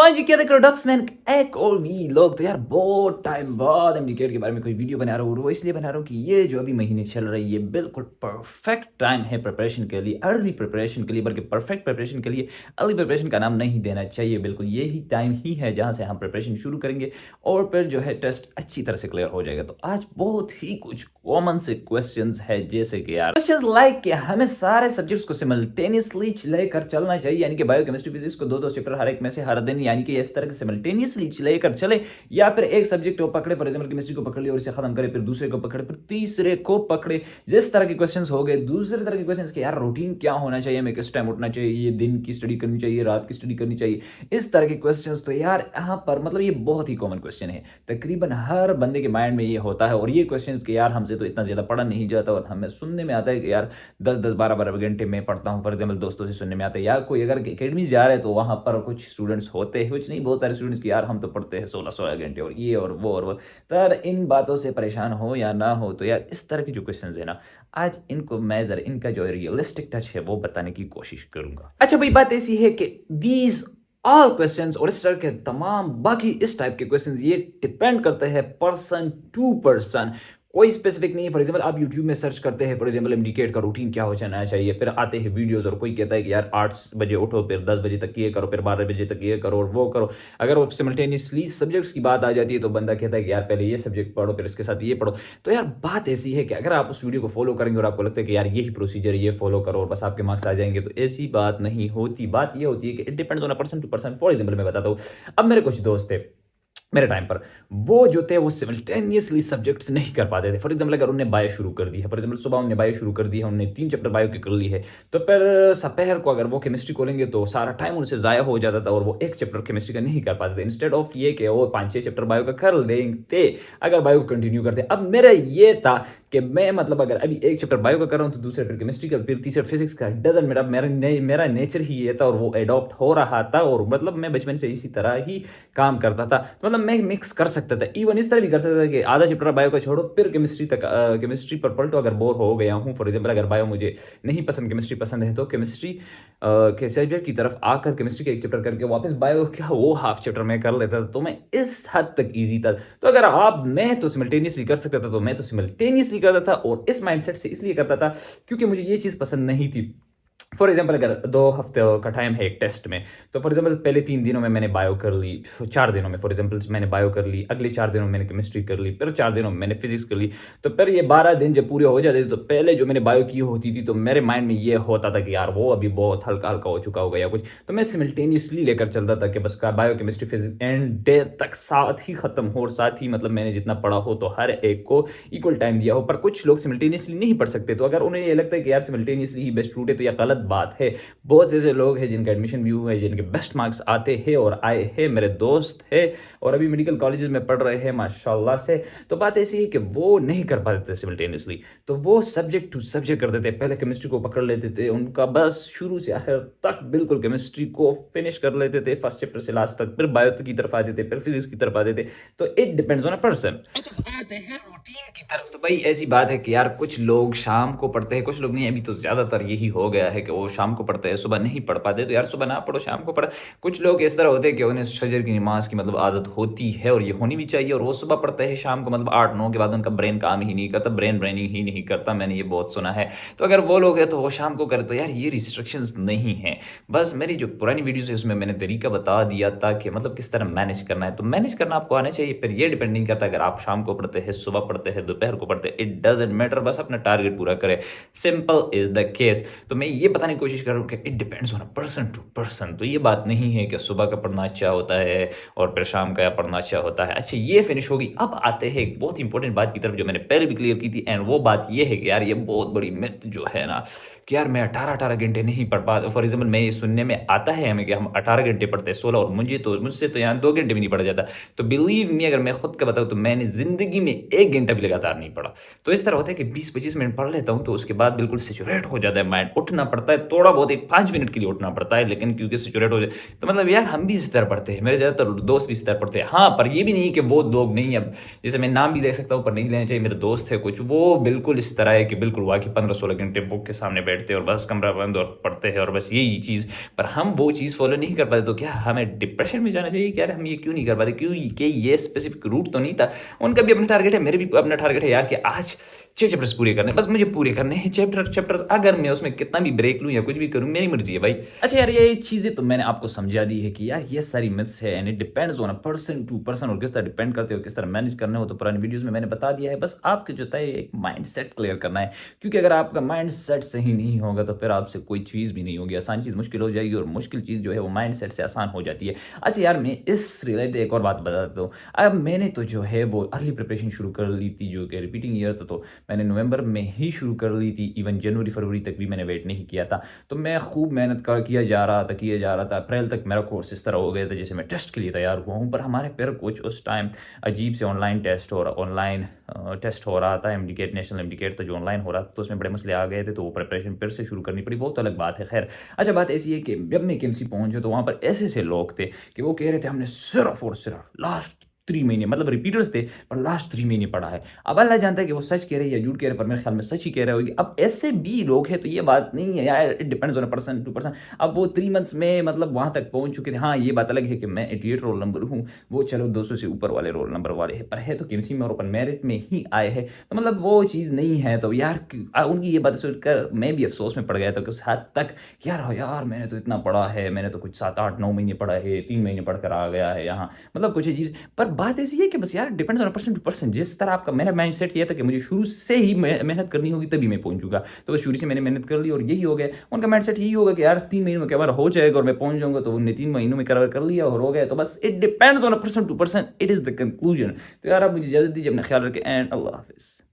आज क्या देख रहे हो डॉक्समैन एक और भी लोग। तो यार बहुत टाइम बाद एमडीकेट के बारे में कोई वीडियो बना रहा हूँ। वो इसलिए बना रहा हूँ कि ये जो अभी महीने चल रही है ये बिल्कुल परफेक्ट टाइम है प्रिपरेशन के लिए, अर्ली प्रिपरेशन के लिए, बल्कि परफेक्ट प्रिपरेशन के लिए। अर्ली प्रिपरेशन का नाम नहीं देना चाहिए, बिल्कुल यही टाइम ही है जहाँ से हम प्रिपरेशन शुरू करेंगे और फिर जो है टेस्ट अच्छी तरह से क्लियर हो जाएगा। तो आज बहुत ही कुछ कॉमन से क्वेश्चंस है, जैसे कि यार क्वेश्चंस लाइक कि हमें सारे सब्जेक्ट्स को सिमल्टेनियसली लेकर चलना चाहिए, यानी कि बायो केमिस्ट्री फिजिक्स को दो चैप्टर हर एक में से हर दिन, यानी कि इस तरह के सिमल्टेनियसली लेकर चले, या फिर एक सब्जेक्ट को पकड़े, फॉर एग्जांपल केमिस्ट्री को पकड़ लिया और इसे खत्म करे, फिर दूसरे को पकड़े, फिर तीसरे को पकड़े। जिस तरह के क्वेश्चंस हो गए। दूसरे तरह के क्वेश्चंस के यार रूटीन क्या होना चाहिए, हमें किस टाइम उठना चाहिए, दिन की स्टडी करनी चाहिए, रात की स्टडी करनी चाहिए, इस तरह के क्वेश्चंस। तो यार यहाँ पर मतलब ये बहुत ही कॉमन क्वेश्चन है, तकरीबन हर बंदे के माइंड में ये होता है। और ये क्वेश्चन के यार हमसे तो इतना ज्यादा पढ़ा नहीं जाता, और हमें सुनने में आता है कि यार 10-10 12-12 घंटे में पढ़ता हूँ, फॉर एग्जाम्पल दोस्तों से सुनने में आता है, या कोई अगर अकेडमी जा रहे हैं तो वहाँ पर कुछ स्टूडेंट्स होते हैं, कुछ नहीं बहुत सारे स्टूडेंट्स की यार हम तो पढ़ते हैं 16-16 घंटे और ये और वो और वो। तो यार इन बातों से परेशान हो या ना हो, तो यार इस तरह के जो क्वेश्चन है ना, आज इनको मैं जरा इनका जो रियलिस्टिक टच है वो बताने की कोशिश करूंगा। अच्छा भाई, बात ऐसी है कि दीज ऑल क्वेश्चंस और इस तरह के तमाम बाकी इस टाइप के क्वेश्चंस ये डिपेंड करते हैं पर्सन टू पर्सन, कोई स्पेसिफिक नहीं है। फॉर एग्जांपल आप YouTube में सर्च करते हैं, फॉर एग्जांपल एमडीकेट का रूटीन क्या हो जाना चाहिए, फिर आते हैं वीडियोस और कोई कहता है कि यार 8 बजे उठो, फिर 10 बजे तक ये करो, फिर 12 बजे तक ये करो और वो करो। अगर वो सिमल्टेनियसली सब्जेक्ट्स की बात आ जाती है तो बंदा कहता है कि यार पहले ये सब्जेक्ट पढ़ो, फिर इसके साथ ये पढ़ो। तो यार बात ऐसी है कि अगर आप उस वीडियो को फॉलो करेंगे और आपको लगता है कि यार यही प्रोसीजर ये फॉलो करो और बस आपके मार्क्स आ जाएंगे, तो ऐसी बात नहीं होती। बात ये होती है कि it depends on a person to person. For example मैं बताता हूँ, अब मेरे कुछ दोस्त थे मेरे टाइम पर, वो जो थे वो सिमल्टेनियसली सब्जेक्ट्स नहीं कर पाते थे। फॉर एग्जाम्पल अगर उन्हें बायो शुरू कर दी है, फॉर एग्जाम्पल सुबह उन्हें बायो शुरू कर दी है, उन्हें 3 चैप्टर बायो की कर ली है, तो फिर दोपहर को अगर वो केमिस्ट्री को लेंगे तो सारा टाइम उनसे ज़ाया हो जाता था और वो एक चैप्टर केमिस्ट्री का नहीं कर पाते थे। इंस्टेड ऑफ ये कि वो 5-6 चैप्टर बायो का कर लेते अगर बायो को कंटिन्यू करते। अब मेरा ये था कि मैं मतलब अगर अभी एक चैप्टर बायो का कर रहा हूँ तो दूसरे फिर केमिस्ट्री का, फिर तीसरे फिजिक्स का, डजंट मेरा मेरा नेचर ही ये था और वो एडॉप्ट हो रहा था। और मतलब मैं बचपन से इसी तरह ही काम करता था, तो मतलब मैं मिक्स कर सकता था। इवन इस तरह भी कर सकता था कि आधा चैप्टर बायो का छोड़ो, फिर केमिस्ट्री तक, केमिस्ट्री पर पलटो अगर बोर हो गया हूँ। फॉर एग्जाम्पल अगर बायो मुझे नहीं पसंद, केमिस्ट्री पसंद है, तो केमिस्ट्री के सब्जेक्ट की तरफ आकर केमिस्ट्री का एक चैप्टर करके वापस बायो का वो हाफ चैप्टर में कर लेता था। तो मैं इस हद तक ईजी था। तो अगर मैं तो सिमल्टेनियसली कर सकता था, तो मैं तो सिमल्टेनियसली करता था, और इस माइंडसेट से इसलिए करता था क्योंकि मुझे ये चीज़ पसंद नहीं थी। फॉर एग्जाम्पल अगर 2 हफ्ते का टाइम है एक टेस्ट में, तो फॉर एग्जाम्पल पहले 3 दिनों में मैंने बायो कर ली, 4 दिनों में फॉर एग्जाम्पल मैंने बायो कर ली, अगले 4 दिनों में मैंने केमिस्ट्री कर ली, फिर 4 दिनों में मैंने फिजिक्स कर ली। तो फिर ये 12 दिन जब पूरे हो जाते थे, तो पहले जो मैंने बायो की होती थी तो मेरे माइंड में ये होता था कि यार वो अभी बहुत हल्का हल्का हो चुका होगा या कुछ, तो मैं सिमल्टेनियसली लेकर चलता था कि बस bio chemistry physics and day तक साथ ही खत्म हो, और साथ ही मतलब मैंने जितना पढ़ा हो तो हर एक को इक्वल टाइम दिया हो। पर कुछ लोग सिमल्टेनियसली नहीं पढ़ सकते, तो अगर उन्हें ये लगता है कि यार सिमल्टेनियसली ही बेस्ट रूट है, तो यह गलत बात है। बहुत से ऐसे लोग हैं जिनका एडमिशन भी हुआ है, जिनके बेस्ट मार्क्स आते हैं और आए हैं, मेरे दोस्त है और अभी मेडिकल कॉलेजेस में पढ़ रहे हैं माशाल्लाह से। तो बात ऐसी है कि वो नहीं कर पाते थे सिमल्टेनियसली, तो वो सब्जेक्ट टू सब्जेक्ट करते थे। पहले केमिस्ट्री को पकड़ लेते थे, उनका बस शुरू से आखिर तक बिल्कुल केमिस्ट्री को फिनिश कर लेते थे, फर्स्ट चैप्टर से लास्ट तक, फिर बायो की तरफ आते थे, फिर फिजिक्स की तरफ आते थे। तो it depends on a person. अच्छा आते हैं रूटीन की तरफ, तो भाई ऐसी बात है कि यार कुछ लोग शाम को पढ़ते हैं, कुछ लोग नहीं। अभी तो ज्यादातर यही हो गया है कि वो शाम को पढ़ते हैं, सुबह नहीं पढ़ पाते, तो यार सुबह ना पढ़ो, शाम को पढ़ो। कुछ लोग इस तरह होते हैं कि उन्हें फजर की नमाज की मतलब आदत होती है और ये होनी भी चाहिए, और वो सुबह पढ़ते हैं, शाम को मतलब 8-9 के बाद उनका ब्रेन काम ही नहीं करता, ब्रेनिंग ही नहीं करता, मैंने ये बहुत सुना है। तो अगर वो लोग हैं तो वो शाम को करें, तो यार ये रिस्ट्रिक्शंस नहीं है। बस मेरी जो पुरानी वीडियोस है उसमें मैंने तरीका बता दिया था कि मतलब किस तरह मैनेज करना है, तो मैनेज करना आपको आना चाहिए। फिर ये डिपेंड नहीं करता अगर आप शाम को पढ़ते हैं, सुबह पढ़ते हैं, दोपहर को पढ़ते हैं, इट डजंट मैटर, बस अपना टारगेट पूरा करें। Simple is the case. तो मैं ये बताने की कोशिश कर रहा हूँ कि it depends on a person to person. तो ये बात नहीं है कि सुबह का पढ़ना अच्छा होता है और फिर शाम का पढ़ना अच्छा होता है। अच्छा ये फिनिश होगी, अब आते हैं एक बहुत इंपॉर्टेंट बात की तरफ जो मैंने पहले भी क्लियर की थी, एंड वो बात ये है कि यार ये बहुत बड़ी मिथ जो है ना कि यार मैं 18-18 घंटे नहीं पढ़ पाता। फॉर एग्जाम्पल मैं ये सुनने में आता है हमें कि हम 18 घंटे पढ़ते हैं, 16, और मुझसे तो यहाँ 2 घंटे भी नहीं पढ़ा जाता। तो बिलीव मी, अगर मैं खुद का बताऊँ तो मैंने जिंदगी में 1 घंटा भी लगातार नहीं पढ़ा। तो इस तरह होता है कि 20-25 मिनट पढ़ लेता हूँ, तो उसके बाद बिल्कुल सेचुरेट हो जाता है माइंड, उठना पड़ता है थोड़ा बहुत, एक 5 मिनट के लिए उठना पड़ता है, लेकिन क्योंकि सेचुरेट हो जाए। तो मतलब यार हम भी इस तरह पढ़ते हैं, मेरे ज़्यादातर दोस्त भी इस तरह पढ़ते हैं। हाँ, पर ये भी नहीं कि वो लोग नहीं, अब जैसे मैं नाम भी ले सकता हूँ पर नहीं लेना चाहिए, मेरे दोस्त है कुछ, वो बिल्कुल इस तरह है कि बिल्कुल वाकई 15-16 घंटे बुक के सामने बैठते और बस कमरा बंद और पढ़ते हैं और बस यही चीज़, पर हम वो चीज़ फ़ॉलो नहीं कर पाते, तो क्या हमें डिप्रेशन में जाना चाहिए? क्या यार हम ये क्यों नहीं कर पाते? क्यों कि ये स्पेसिफ़िक रूट तो नहीं था। उनका भी अपना टारगेट है, मेरे भी अपना टारगेट है यार कि आज 6 चैप्टर्स पूरे करने हैं, बस मुझे पूरे करने हैं चैप्टर्स, अगर मैं उसमें कितना भी ब्रेक लूँ या कुछ भी करूँ, मेरी मर्ज़ी है भाई। अच्छा यार, ये चीज़ें तो मैंने आपको समझा दी है कि यार ये सारी मिथ्स है and it depends on a person to person, और किस तरह डिपेंड करते हो, किस तरह मैनेज करना हो, तो पुरानी वीडियोज़ में मैंने बता दिया है। बस आपके जो है एक माइंडसेट क्लियर करना है, क्योंकि अगर आपका माइंडसेट सही नहीं होगा तो फिर आपसे कोई चीज़ भी नहीं होगी, आसान चीज़ मुश्किल हो जाएगी और मुश्किल चीज़ जो है वो माइंडसेट से आसान हो जाती है। अच्छा यार, मैं इस रिलेटेड एक और बात बता देता हूँ। अब मैंने तो जो है वो अर्ली प्रिपरेशन शुरू कर ली थी, जो कि रिपीटिंग ईयर था, तो मैंने नवंबर में ही शुरू कर ली थी, इवन जनवरी फरवरी तक भी मैंने वेट नहीं किया था। तो मैं खूब मेहनत कर किया जा रहा था। अप्रैल तक मेरा कोर्स इस तरह हो गया था जैसे मैं टेस्ट के लिए तैयार हुआ हूँ, पर हमारे पेयर कोच उस टाइम अजीब से ऑनलाइन टेस्ट हो रहा था, एमडीकेट नेशनल एमडीकेट था जो ऑनलाइन हो रहा था, तो उसमें बड़े मसले आ गए थे, तो वो प्रिपरेशन फिर से शुरू करनी पड़ी, बहुत अलग बात है। खैर, अच्छा बात ऐसी है कि जब मैं केएमसी पहुंचे तो वहाँ पर ऐसे लोग थे कि वो कह रहे थे हमने सिर्फ और सिर्फ लास्ट 3 महीने, मतलब रिपीटर्स थे, पर लास्ट 3 महीने पढ़ा है। अब अल्लाह जानता है कि वो सच कह रहे हैं या झूठ कह रहे हैं, पर मेरे ख्याल में सच ही कह रहे होगी। अब ऐसे भी लोग हैं, तो ये बात नहीं है यार, it depends on a person to person. अब वो 3 मंथ्स में मतलब वहाँ तक पहुँच चुके थे। हाँ, ये बात अलग है कि मैं 88 रोल नंबर हूँ, वो चलो 200 से ऊपर वाले रोल नंबर वाले हैं, पर है तो केएमसी में और ओपन मेरिट में ही आए हैं, तो मतलब वो चीज़ नहीं है। तो यार उनकी ये बात सुनकर मैं भी अफसोस में पड़ गया था कि उस हद तक यार मैंने तो इतना पढ़ा है, मैंने तो कुछ 7 8 9 महीने पढ़ा है, 3 महीने पढ़ कर आ गया है यहाँ, मतलब कुछ अजीब। पर बात ऐसी है कि बस यार depends on person to person. जिस तरह आपका, मेरा माइंडसेट ये था कि मुझे शुरू से ही मेहनत करनी होगी तभी मैं पहुंचूंगा, तो बस शुरू से मैंने मेहनत कर ली और यही हो गया। उनका माइंडसेट यही होगा कि यार 3 महीनों में कवर हो जाएगा और मैं पहुंच जाऊंगा, तो उन्होंने 3 महीनों में कवर कर लिया और हो गया। तो बस it depends on a person to person, it is the conclusion. तो यार आप मुझे इजाजत दीजिए, अपना ख्याल रखें एंड अल्लाह हाफिज़।